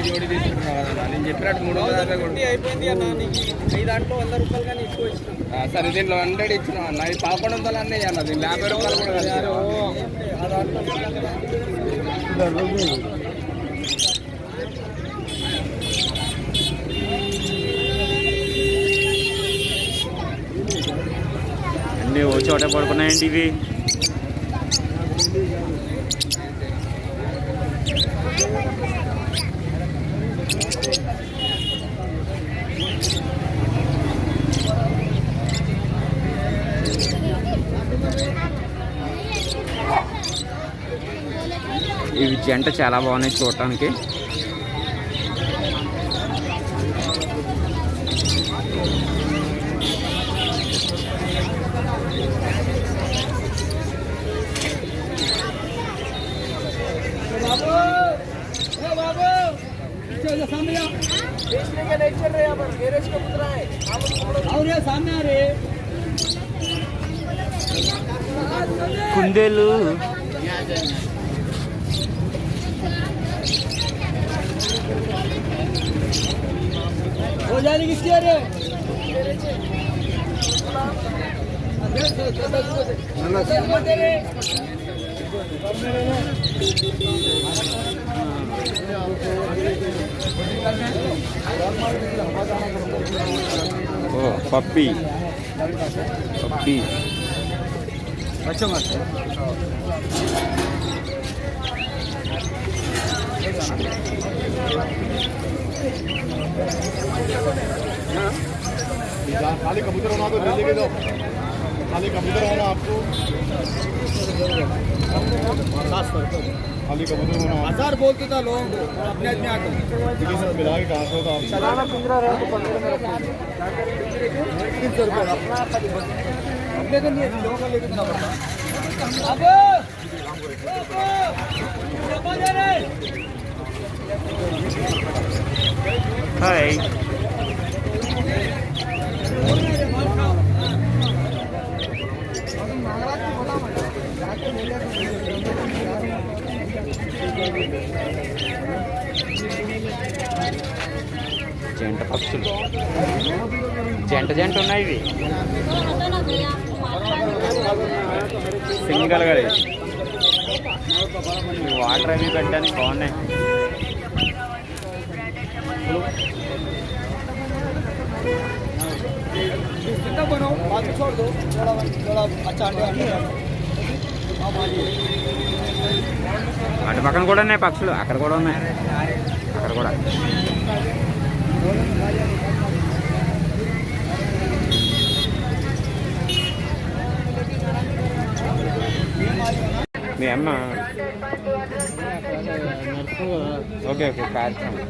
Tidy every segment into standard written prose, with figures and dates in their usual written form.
జోడి తీసుకుంటున్నావు కదా నేను చెప్పినట్టు 350 అయిపోయింది అన్న. నీ దాంట్లో 100 రూపాయలు కానీ ఎక్కువ ఇచ్చిన. సరే దీంట్లో 100 ఇచ్చిన అన్న. ఇది 1100 అన్నీ అన్న. దీంట్లో 50 రూపాయలు కూడా కలిసి అన్నీ ఓ చోట పడుకున్నాయండి ఇవి. ఇవి జంట చాలా బాగున్నాయి చూడటానికి. కుందేలు పప్పి పప్పి खाली कबूतर होना तो ले लेके जाओ. खाली कबूतर होना आपको खाली कबूतर होना 1000 बोलते था लोग अपने आदमी आकर देखिए सर मिला के कहाँ से होता आप चलाना पिंजरा रहा तो 15 में 300 रुपये अपने का नहीं लोगों का लेके ना पड़ता. अब हाय జంట పక్షులు జంట ఉన్నాయి ఇవి. సింగిల్ గా వాటర్ అవి పెట్టడానికి బాగున్నాయి. छोड़ दो थोड़ा अच्छा అటు పక్కన కూడా ఉన్నాయి పక్షులు. అక్కడ కూడా ఉన్నాయి. అక్కడ కూడా మీ అమ్మ ఓకే ఓకే కార్యక్రమం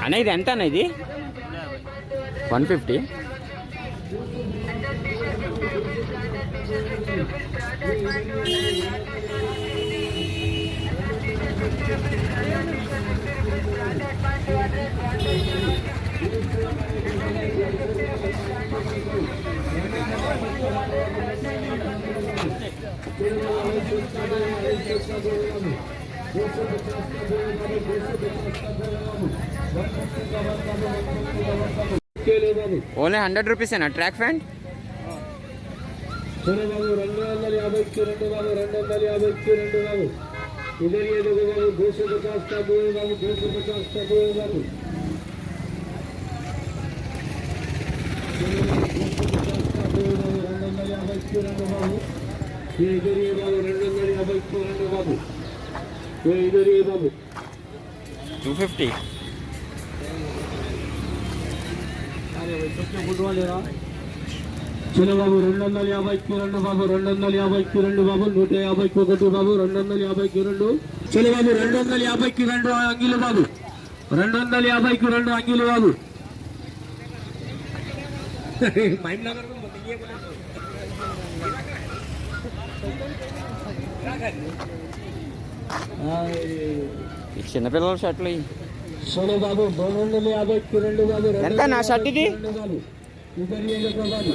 అన్న ఇది ఎంత అన్న ఇది 150. ఓన్లీ 100 రూపీసేనా ట్రాక్ ఫ్యాంట్? బాబు 250 బాబు 250 బాబు इधर ये देखो बाबू 250 का दो है बाबू 250 का दो है बाबू 250 बाबू ये इधर ये बाबू 250 बाबू ये इधर ये बाबू 250. अरे भाई सबसे बुलवा ले रहा చలో బాబు 250కి 2 బాబు 250కి 2 బాబు 150కి 1 బాబు 250కి 2. చలో బాబు 250కి 2 అంగిలు బాబు 250కి 2 అంగిలు బాబు. ఈ చిన్నపిల్లల షర్ట్లు ఇవి. చలో బాబు 250కి 2 బాబు. ఎంత నా షర్ట్ ఇది? 2 బాబు. ఇద్దరు ఏదో బాబు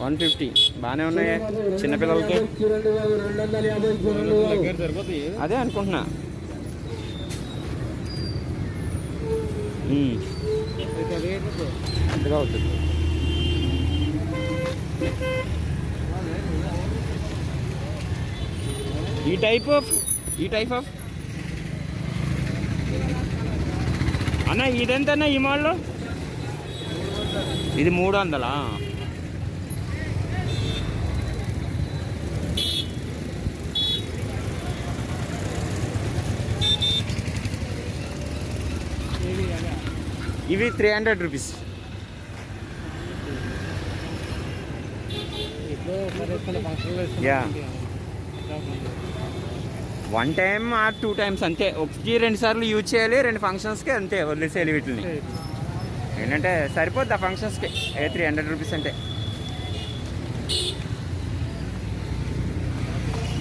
150 బాగానే ఉన్నాయి చిన్నపిల్లలకి. 2 బాబు 250కి 2 బాబు. అదే అనుకుంటున్నా. అంతగా అవుతుంది. ఈ టైప్ ఆఫ్ అన్న ఇదెంతన్నా ఈ మాల్లో? ఇది 300. ఇవి 300 rupees. Ya 1 time or 2 times అంతే. ఒకటి 2 సార్లు యూజ్ చేయాలి, 2 ఫంక్షన్స్కి అంతే వదిలేసేయాలి వీటిని. ఏంటంటే సరిపోద్ది ఆ ఫంక్షన్స్కి 300 రూపీస్ అంటే.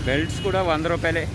బెల్ట్స్ కూడా 100 రూపాయలే.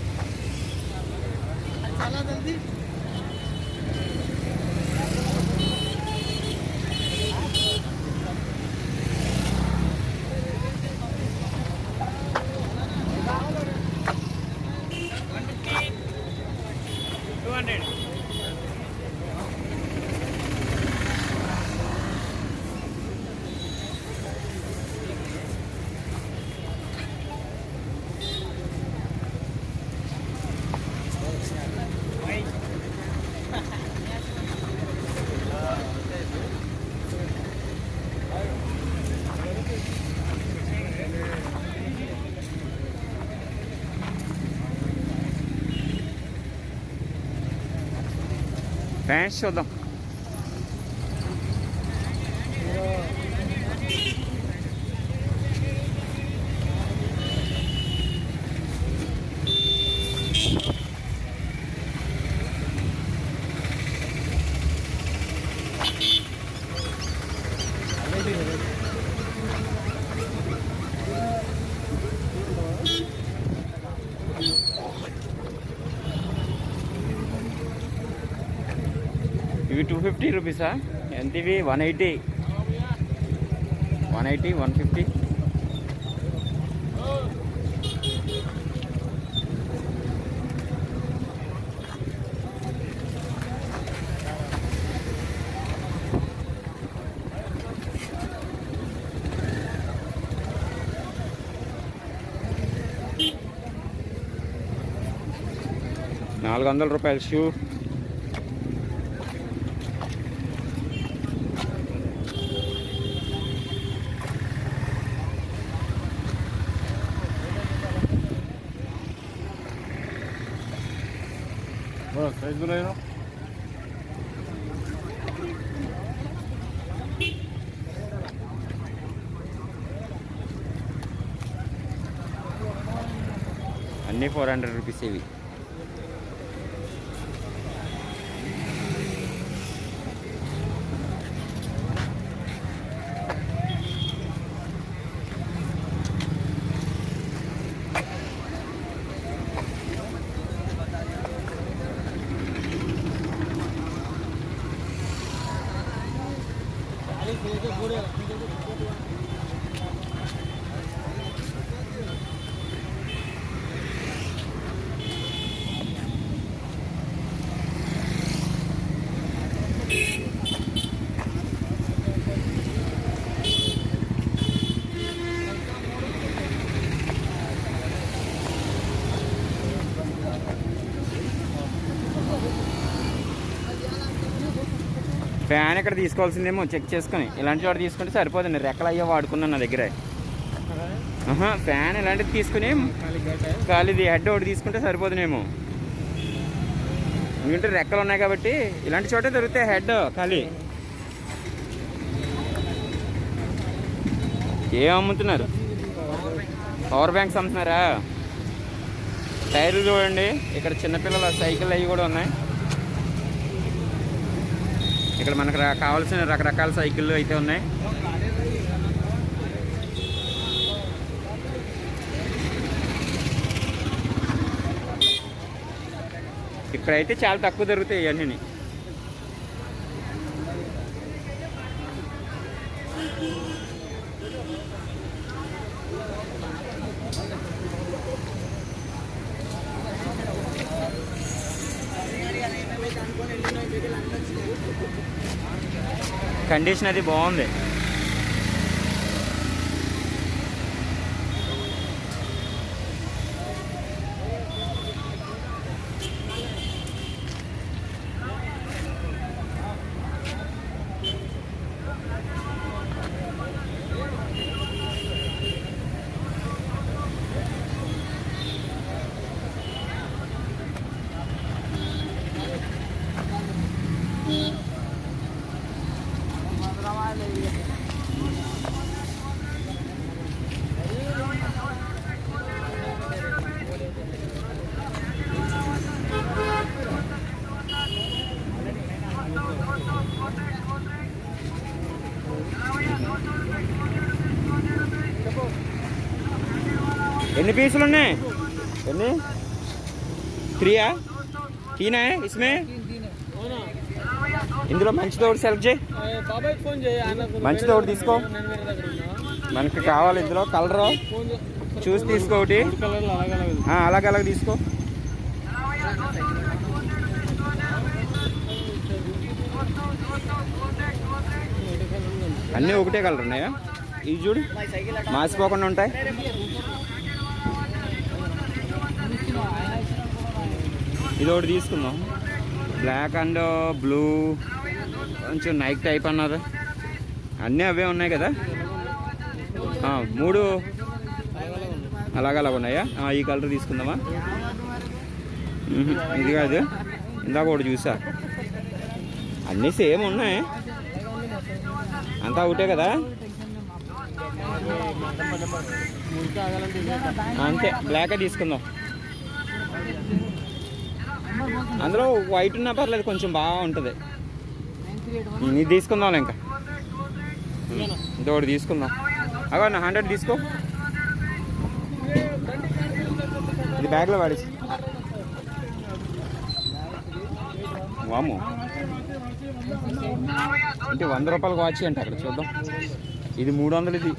ప్యాంట్స్ చూద్దాం. ఇవి 250 రూపీసా? ఎంత ఇవి? 180, 150. ₹400 షూ. అన్నీ 400 రూపీస్ ఇవి. ఫ్యాన్ ఇక్కడ తీసుకోవాల్సిందేమో చెక్ చేసుకొని. ఇలాంటి చోట తీసుకుంటే సరిపోతుంది. రెక్కలు అయ్యో వాడుకున్నాను నా దగ్గర. ఫ్యాన్ ఇలాంటిది తీసుకుని ఖాళీది హెడ్ ఒకటి తీసుకుంటే సరిపోతుందేమో. ఎందుకంటే రెక్కలు ఉన్నాయి కాబట్టి ఇలాంటి చోటే దొరుకుతాయి హెడ్ ఖాళీ. ఏం అమ్ముతున్నారు? పవర్ బ్యాంక్స్ అమ్ముతున్నారా? టైర్లు చూడండి. ఇక్కడ చిన్నపిల్లల సైకిల్ అవి కూడా ఉన్నాయి. ఇక్కడ మనకు కావాల్సిన రకరకాల సైకిళ్ళు అయితే ఉన్నాయి. ఇక్కడైతే చాలా తక్కువ దొరుకుతాయి ఇవన్నీ. కండిషన్ అది బాగుంది. ఎన్ని పీసులు ఉన్నాయి? ఎన్ని? 3 తీనా ఇస్మే? ఇందులో మంచిది ఒకటి సెలెక్ట్ చేయి. మంచిది ఒకటి తీసుకో. మనకి కావాలి ఇందులో కలరు చూసి తీసుకో. ఒకటి అలాగ తీసుకో. అన్నీ ఒకటే కలర్ ఉన్నాయా? ఇవి చూడు మాసిపోకుండా ఉంటాయి. ఇది ఒకటి తీసుకుందాం. బ్లాక్ అండ్ బ్లూ కొంచెం నైక్ టైప్ అన్నారు. అన్నీ అవే ఉన్నాయి కదా. 3 అలాగ ఉన్నాయా? ఈ కలర్ తీసుకుందామా? ఇది కాదు, ఇందాక ఒకటి చూసా. అన్నీ సేమ్ ఉన్నాయి, అంతా ఒకటే కదా. అంతే, బ్లాకే తీసుకుందాం. అందులో వైట్ ఉన్నా పర్లేదు, కొంచెం బాగా ఉంటుంది. ఇది తీసుకుందాం. ఇంకా ఇంకొకటి తీసుకుందాం. అగో 100 తీసుకో. ఇది బ్యాగ్లో వాడేసి. వాము అంటే 100 రూపాయలకు వాచ్ అంటే అక్కడ చూద్దాం. ఇది 300. ఇది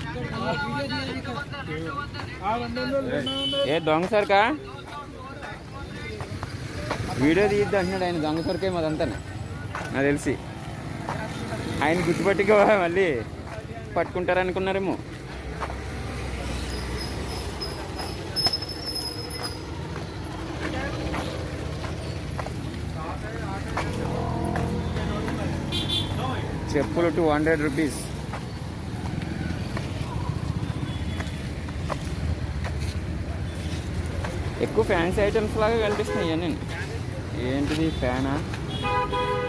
ఏ దొంగ సరికా? వీడియో తీద్దాం అంటున్నాడు ఆయన. దొంగ సరికే మాదంతా నాకు తెలిసి. ఆయన గుర్తుపట్టిగా మళ్ళీ పట్టుకుంటారనుకున్నారేమో. చెప్పులు 200 రూపీస్. ఎక్కువ ఫ్యాన్సీ ఐటమ్స్ లాగా కనిపిస్తున్నాయి ఇవన్నీ. ఏంటిది ఫ్యానా?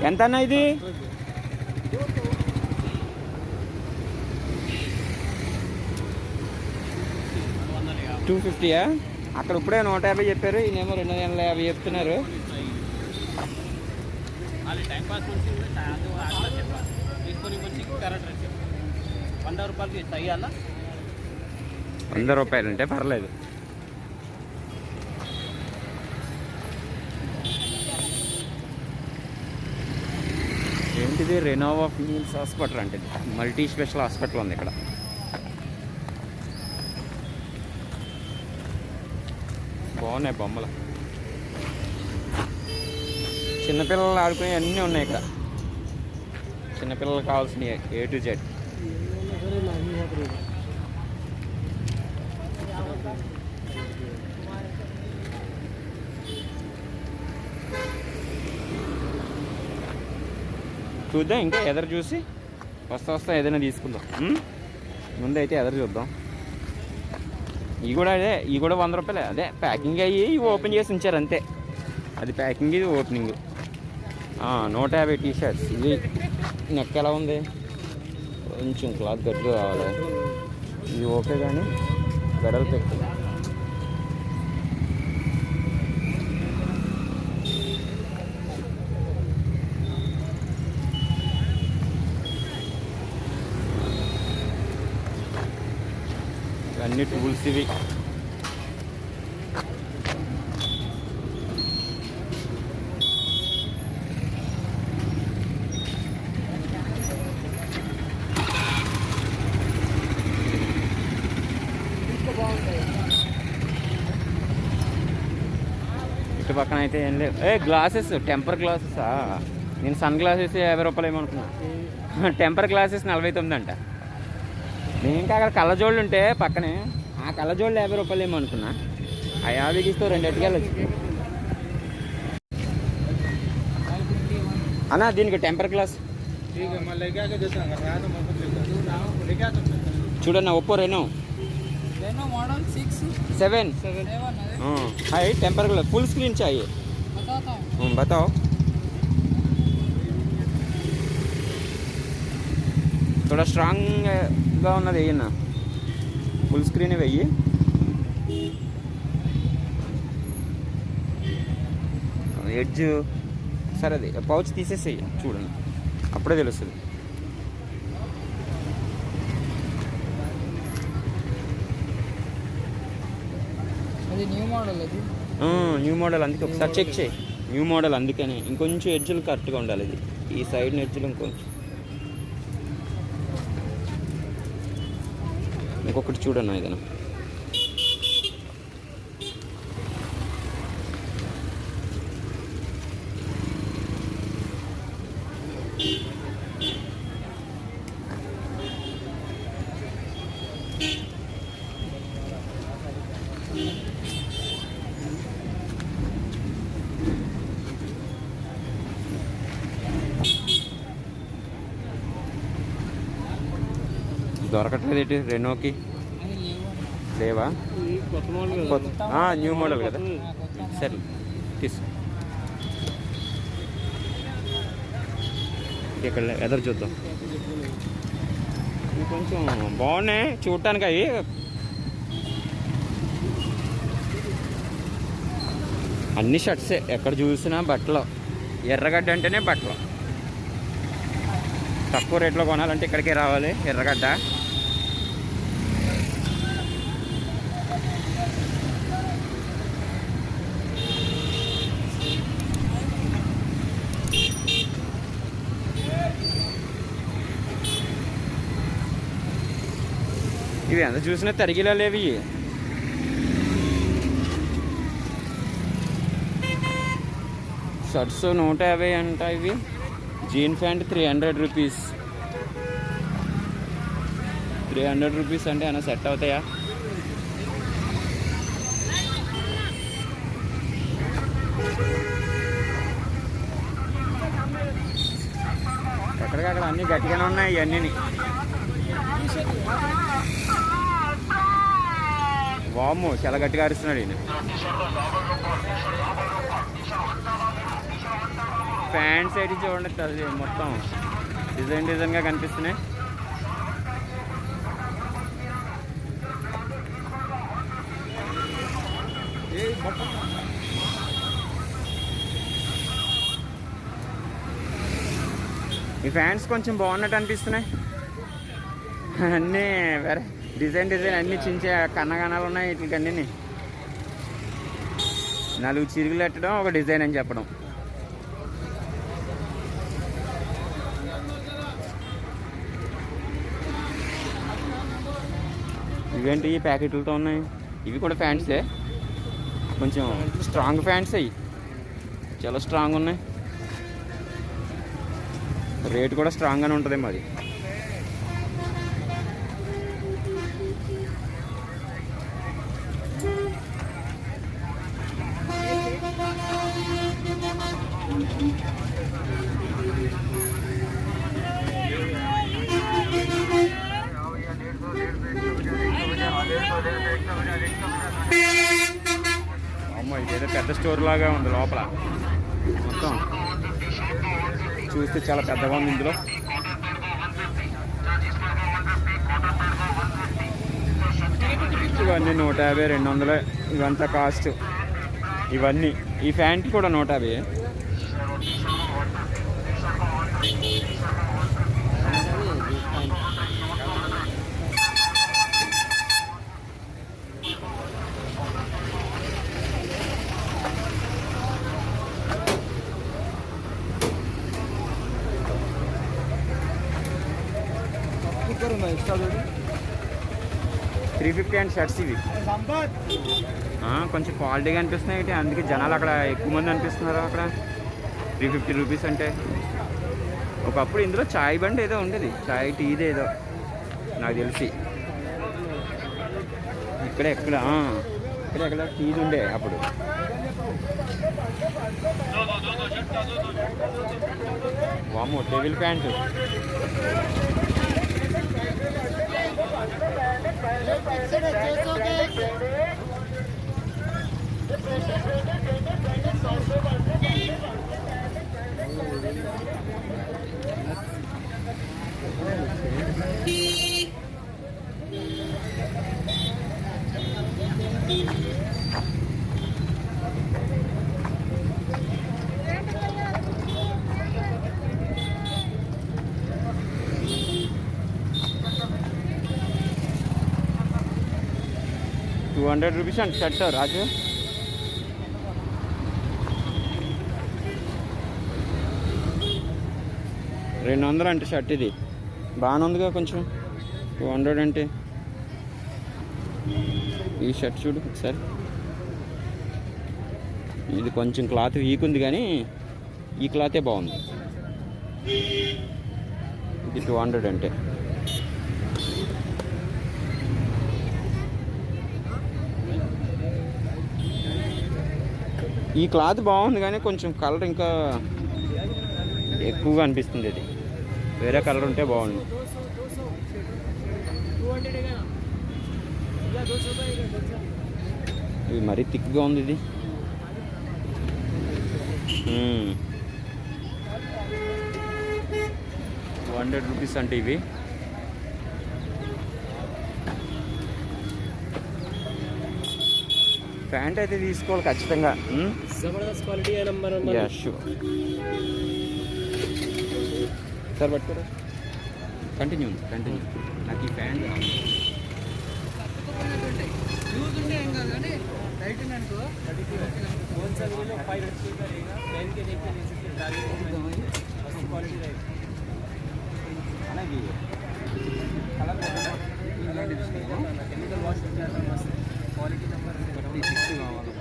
ఎంత అన్నా ఇది? 250. అక్కడ ఇప్పుడే 150 చెప్పారు, ఈయనేమో 250 చెప్తున్నారు. 100 రూపాయలు అంటే పర్లేదు. ఏంటిది? రెనోవా ఫీల్స్ హాస్పిటల్ అంటే మల్టీ స్పెషల్ హాస్పిటల్ ఉంది ఇక్కడ. బాగున్నాయి బొమ్మలు. చిన్నపిల్లలు ఆడుకునే అన్నీ ఉన్నాయి ఇక్కడ. చిన్నపిల్లలకు కావాల్సినవి A to Z. చూద్దాం, ఇంకా ఎదురు చూసి వస్తా ఏదైనా తీసుకుందాం. ముందైతే ఎదురు చూద్దాం. ఇవి కూడా 100 రూపాయలే. అదే ప్యాకింగ్ అయ్యి ఓపెన్ చేసి ఉంచారు అంతే. అది ప్యాకింగ్, ఇది ఓపెనింగ్. 150 టీ-షర్ట్స్. ఇది నెక్ ఎలా ఉంది? కొంచెం క్లాత్ గట్టిగా కావాలి. ఇది ఓకే కానీ వెడల్పు ఎక్కువ. అన్ని టూల్స్ ఇవి. ఇటు పక్కన అయితే ఏం లేవు. గ్లాసెస్, టెంపర్ గ్లాసెసా? నేను సన్ గ్లాసెస్ 50 రూపాయలు ఏమనుకున్నా. టెంపర్ గ్లాసెస్ 49 అంట. నేను ఇంకా అక్కడ కళ్ళజోళ్ళు ఉంటే పక్కనే, ఆ కళ్ళజోళ్ళు 50 రూపాయలు ఏమో అనుకున్నా. ఆ 50కి ఇస్తూ 2 ఎట్టుకెళ్ళచ్చు అన్నా. దీనికి టెంపర్ గ్లాస్ చూడన్నా. Oppo Reno 7 high temper glass full screen चाहिए बताओ. थोड़ा స్ట్రాంగ్గా ఉన్నది వేయన్నా. ఫుల్ స్క్రీన్ వెయ్యి. ఎడ్జ్ సరే అది పౌచ్ తీసేసేయి చూడండి, అప్పుడే తెలుస్తుంది. న్యూ మోడల్ అందుకే ఒకసారి చెక్ చేయి. న్యూ మోడల్ అందుకనే ఇంకొంచెం ఎడ్జ్లు కరెక్ట్గా ఉండాలి. ఇది ఈ సైడ్ ఎడ్జ్లు ఇంకొకటి చూడన్నా ఏదైనా. దొరకట్లేదు ఏంటి రెనోకి? లేవా? న్యూ మోడల్ కదా, సరే తీసు. ఇక్కడ ఎదురు చూద్దాం. కొంచెం బాగున్నాయి చూడటానికి అవి. అన్ని షర్ట్సే, ఎక్కడ చూసినా బట్టలు. ఎర్రగడ్డ అంటేనే బట్టలు. తక్కువ రేట్లో కొనాలంటే ఇక్కడికే రావాలి, ఎర్రగడ్డ. ఇవి ఎంత చూసినా తరిగిలా లేవి. షర్ట్స్ 150 అంట. ఇవి జీన్ ప్యాంట్ 300 రూపీస్. 300 రూపీస్ అంటే ఏమైనా సెట్ అవుతాయా? ఎక్కడికక్కడ అన్నీ గట్టిగానే ఉన్నాయి ఇవన్నీ. వాము చాలా గట్టిగా అరుస్తున్నాడు ఈయన. ఫ్యాన్స్ అయితే చూడండి, మొత్తం డిజైన్గా కనిపిస్తున్నాయి. ఈ ఫ్యాన్స్ కొంచెం బాగున్నట్టు అనిపిస్తున్నాయి. అన్నీ వేరే డిజైన్ అన్నీ చించే కన్నగనాలు ఉన్నాయి. వీటికి అన్నీ 4 చిరుగులు పెట్టడం, ఒక డిజైన్ అని చెప్పడం. ఇవేంటి ఈ ప్యాకెట్లతో ఉన్నాయి? ఇవి కూడా ఫ్యాన్సే, కొంచెం స్ట్రాంగ్ ఫ్యాన్స్. అవి చాలా స్ట్రాంగ్ ఉన్నాయి. రేట్ కూడా స్ట్రాంగ్గానే ఉంటుంది మాది. అమ్మ ఇదేదో పెద్ద స్టోర్ లాగా ఉంది. లోపల మొత్తం చూస్తే చాలా పెద్దగా ఉంది. ఇందులో ఇవన్నీ 150, 200 ఇవంతా కాస్ట్. ఇవన్నీ ఈ ప్యాంట్ కూడా 150. एक्स्ट्रा 350 అండ్ షర్ట్స్ ఇవి. కొంచెం క్వాలిటీగా అనిపిస్తున్నాయి ఏంటి, అందుకే జనాలు అక్కడ ఎక్కువ మంది అనిపిస్తున్నారు. అక్కడ 350 రూపీస్ అంటే ఒకప్పుడు ఇందులో చాయ్ బండి ఏదో ఉండేది, చాయ్ టీది ఏదో నాకు తెలిసి. ఎక్కడ టీది ఉండే అప్పుడు. వామ్మో టేబుల్ ప్యాంటు. ₹200 అంట షర్ట్ రాజు. $200 అంటే షర్ట్. ఇది బాగానే ఉందిగా కొంచెం. 200 అంటే ఈ షర్ట్ చూడు ఒకసారి. ఇది కొంచెం క్లాత్ వీక్ ఉంది కానీ ఈ క్లాతే బాగుంది. ఇది 200 అంటే. ఈ క్లాత్ బాగుంది కానీ కొంచెం కలర్ ఇంకా ఎక్కువగా అనిపిస్తుంది. ఇది వేరే కలర్ ఉంటే బాగుంది. ఇది మరీ థిక్గా ఉంది. ఇది ₹200 అంటే ఇవి. ప్యాంట్ అయితే తీసుకోవాలి ఖచ్చితంగా. జబర్దస్త్ క్వాలిటీ నెంబర్ సార్ పట్టుకోరా. కంటిన్యూ నాకు ఈ ప్యాంట్ అలాగే क्वालिटी नंबर 36 కావాలి.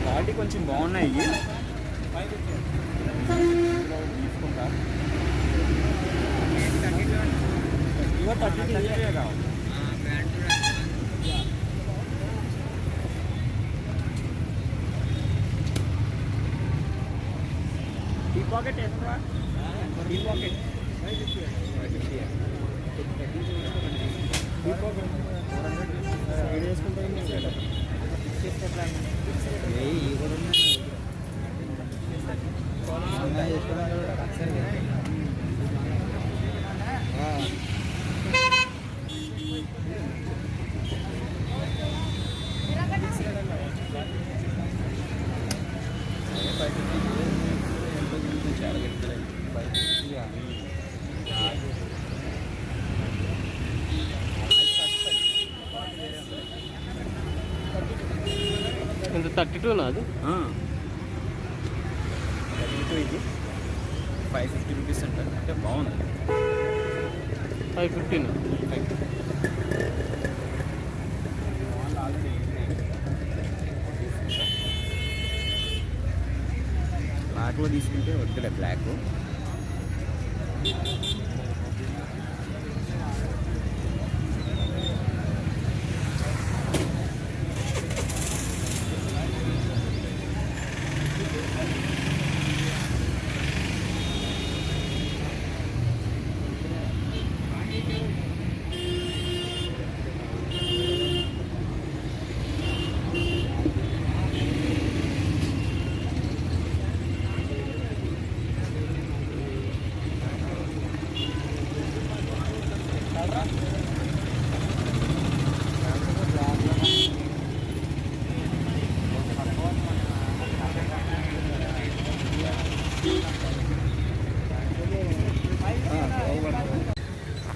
క్వాలిటీ కొంచెం బాగున్నాయి. తీసుకుంటా. ఇవో 32 కావాలి. ఈ పాకెట్ ఎంత? ఈ పాకెట్ ఎంత 32 అది 32. ఇది ₹550 అంటారు. అంటే బాగుంది. 515 బ్లాక్లో తీసుకుంటే వద్దులే. బ్లాక్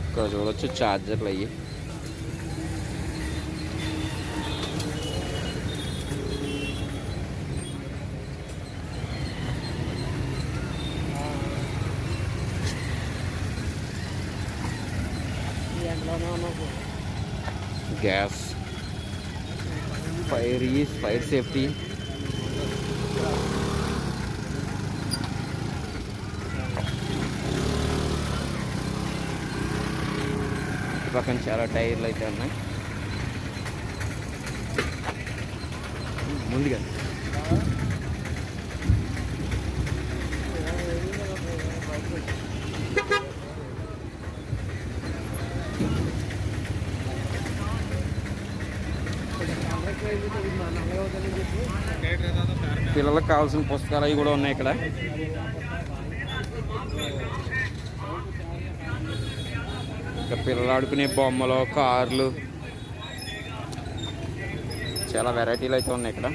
ఇక్కడ చూడొచ్చు ఛార్జర్లు అయ్యి. గ్యాస్, ఫైర్ సేఫ్టీ, పక్కన చాలా టైర్లు అయితే ఉన్నాయి. ముందుగా పిల్లలకు కావాల్సిన పుస్తకాలు అవి కూడా ఉన్నాయి ఇక్కడ. ఇంకా పిల్లలు ఆడుకునే బొమ్మలు, కార్లు, చాలా వెరైటీలు అయితే ఉన్నాయి ఇక్కడ.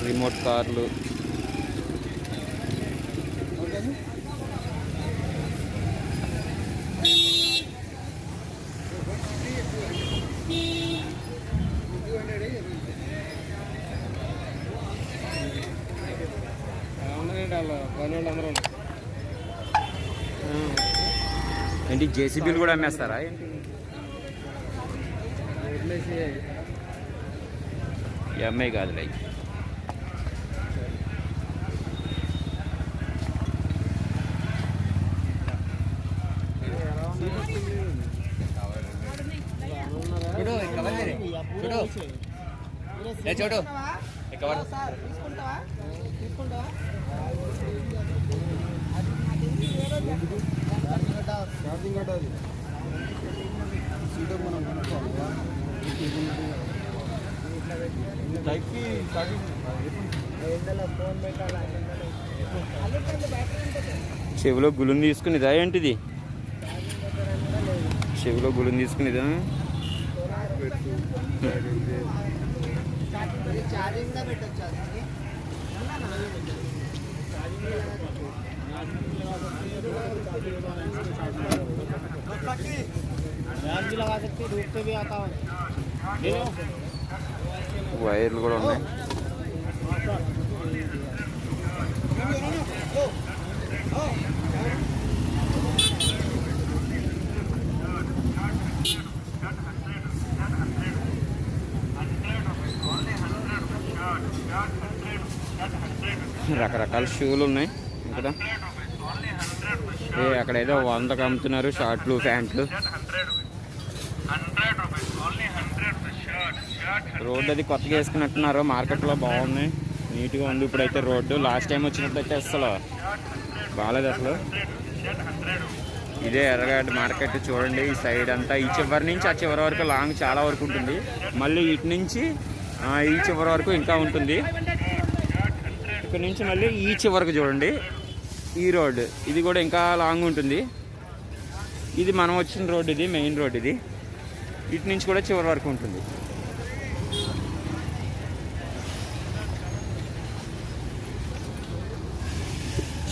రిమోట్ కార్లు, ఏంటి జేసీబీలు కూడా అమ్మేస్తారా ఏంటి? ఎంఐ కాదులే. చూడు చెవిలో గులుని తీసుకునేదా ఏంటిది? చెవిలో గులుని తీసుకునేదా? వైర్లు కూడా ఉన్నాయి. రకరకాల షూలు ఉన్నాయి ఇక్కడ. అక్కడ ఏదో 100కి అమ్ముతున్నారు షార్ట్లు, ప్యాంట్లు. రోడ్డు అది కొత్తగా వేసుకున్నట్టున్నారు. మార్కెట్లో బాగున్నాయి, నీట్గా ఉంది ఇప్పుడైతే రోడ్డు. లాస్ట్ టైం వచ్చినప్పుడు అయితే అసలు బాగాలేదు అసలు. ఇదే ఎర్రగడ్డ మార్కెట్ చూడండి. ఈ సైడ్ అంతా ఈ చివరి నుంచి ఆ చివరి వరకు లాంగ్ చాలా వరకు ఉంటుంది. మళ్ళీ ఇటు నుంచి ఈ చివరి వరకు ఇంకా ఉంటుంది. ఇక్కడ నుంచి మళ్ళీ ఈ చివరకు చూడండి ఈ రోడ్డు, ఇది కూడా ఇంకా లాంగ్ ఉంటుంది. ఇది మనం వచ్చిన రోడ్డు, ఇది మెయిన్ రోడ్. ఇది ఇటు నుంచి కూడా చివరి వరకు ఉంటుంది.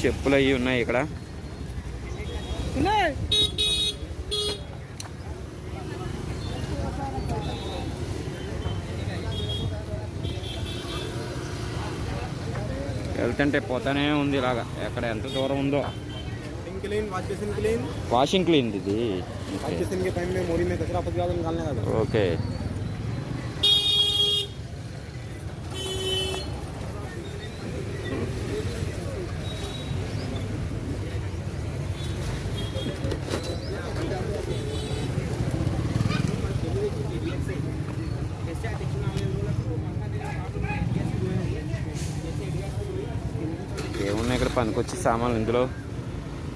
చెప్పులు అవి ఉన్నాయి ఇక్కడ. వెళ్తుంటే పోతానే ఉంది ఇలాగా. ఎక్కడ ఎంత దూరం ఉందో. వాషింగ్ క్లీన్ ఇది. ఓకే. ఏమున్నాయి ఇక్కడ పనికొచ్చి సామాన్లు ఇందులో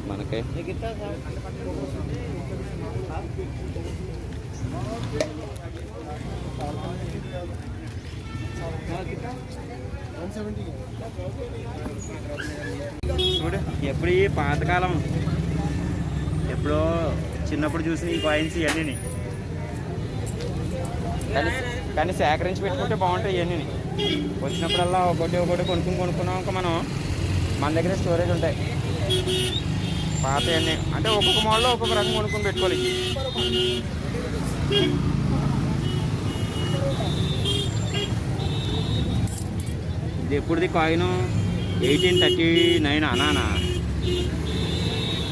మనకే. చూడు ఎప్పుడు ఈ పాతకాలం ఎప్పుడో చిన్నప్పుడు చూసిన ఈ కాయిన్స్ ఇవన్నీ కానీ సేకరించి పెట్టుకుంటే బాగుంటాయి ఇవన్నీ. వచ్చినప్పుడల్లా ఒకటి కొనుక్కున్నాం ఇంకా మనం మన దగ్గర స్టోరేజ్ ఉంటాయి పాతవన్నీ. అంటే ఒక్కొక్క మోడల్లో ఒక్కొక్క రకం కొనుక్కొని పెట్టుకోవాలి. ఇది ఎప్పుడుది కాయిన్ 1839 అనానా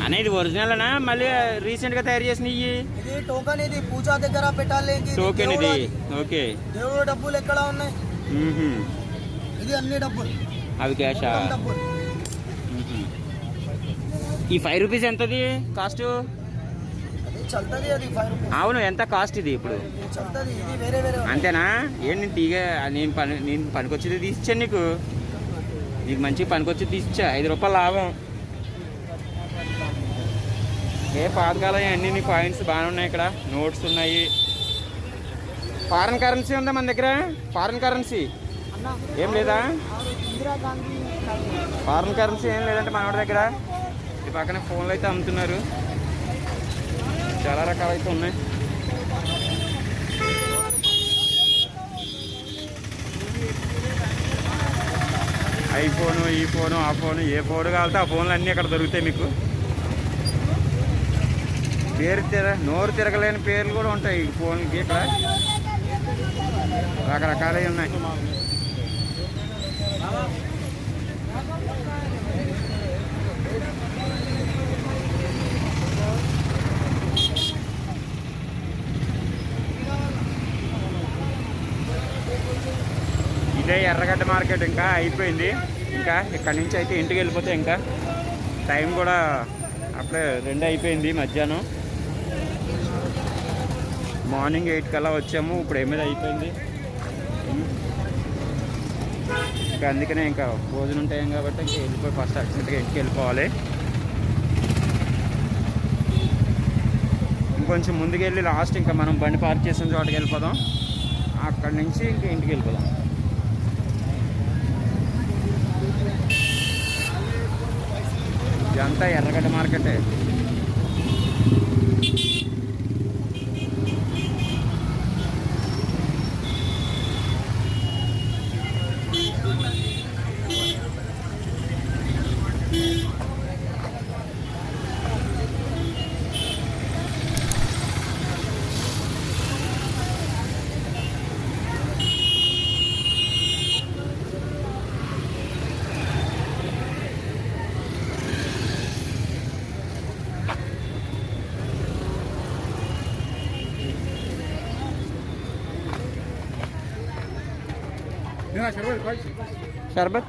అనేది ఒరిజినల్నా మళ్ళీ రీసెంట్గా తయారు చేసిన ఇది టోకెన్, ఇది పూజ దగ్గర పెట్టాలి. టోకెన్ ఇది. ఓకే, దేవుడు డబ్బులు ఎక్కడ ఉన్నాయి? ఇది అన్ని డబ్బులు, అవి క్యాషా? డబ్బులు. ఈ 5 రూపీస్ ఎంతది కాస్ట్? చల్తది అది 5 రూపీస్. అవును, ఎంత కాస్ట్ ఇది ఇప్పుడు? చల్తది, ఇది వేరే వేరే. అంతేనా? నేను తీగా నేను పనికొచ్చేది తీసిచ్చాను నీకు మంచి పనికొచ్చేది తీసిచ్చా. 5 రూపాయలు లాభం. పాతకాలం అన్నీ నీ కాయిన్స్ బాగానే ఉన్నాయి. ఇక్కడ నోట్స్ ఉన్నాయి. ఫారెన్ కరెన్సీ ఉందా మన దగ్గర? ఫారెన్ కరెన్సీ ఏం లేదా? ఫారెన్ కరెన్సీ ఏం లేదంటే మనవాడి దగ్గర. ఈ పక్కన ఫోన్లు అయితే అమ్ముతున్నారు. చాలా రకాలైతే ఉన్నాయి. ఐఫోను, ఈ ఫోను, ఆ ఫోను, ఏ ఫోన్ కావాలితే ఆ ఫోన్లు అన్నీ అక్కడ దొరుకుతాయి మీకు. నోరు తిరగలేని పేర్లు కూడా ఉంటాయి ఈ ఫోన్కి. ఇక్కడ రకరకాలవి ఉన్నాయి. ఇదే ఎర్రగడ్డ మార్కెట్. ఇంకా అయిపోయింది. ఇంకా ఇక్కడి నుంచి అయితే ఇంటికి వెళ్ళిపోతే ఇంకా టైం కూడా అప్పుడే 2 అయిపోయింది మధ్యాహ్నం. మార్నింగ్ 8 కల్లా వచ్చాము. ఇప్పుడు 8 అయిపోయింది. ఇంకా అందుకనే ఇంకా భోజనం ఉంటాయి కాబట్టి ఇంకా వెళ్ళిపోయి ఫస్ట్ అర్జెంట్గా ఇంటికి వెళ్ళిపోవాలి. ఇంకొంచెం ముందుకు వెళ్ళి లాస్ట్ ఇంకా మనం బండి పార్క్ చేసిన చోటకి వెళ్ళిపోదాం. అక్కడి నుంచి ఇంకా ఇంటికి వెళ్ళిపోదాం. ఇదంతా ఎర్రగడ్డ మార్కెటే. शरबत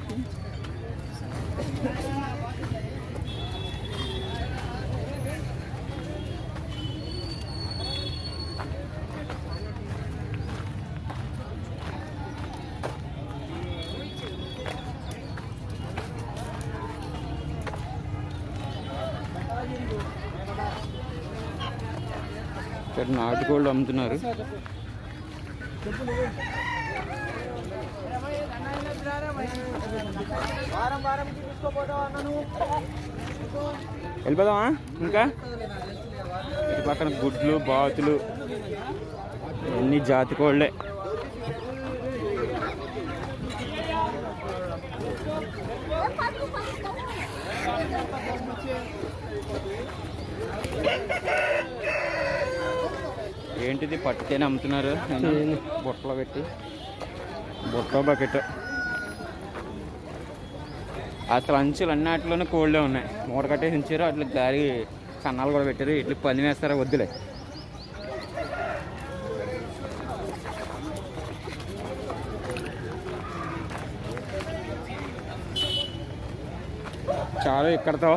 ఇక్కడ నాటుకోళ్ళు అమ్ముతున్నారు. వెళ్ళిపోదామా? ఇంకా ఇటు పక్కన గుడ్లు, బాతులు, అన్ని జాతి కోళ్ళే. ఏంటిది? పట్టుతేనే అమ్ముతున్నారు. బుట్టలో పెట్టి, బుట్ట బకెట్. అసలు అంచులు అన్నిటిలోనే కోళ్ళే ఉన్నాయి. మూట కట్టేసి ఉంచారు. అట్లా గాలి కన్నాలు కూడా పెట్టారు. ఇట్లా పని వేస్తారా? వద్దులే. చాలు ఇక్కడతో.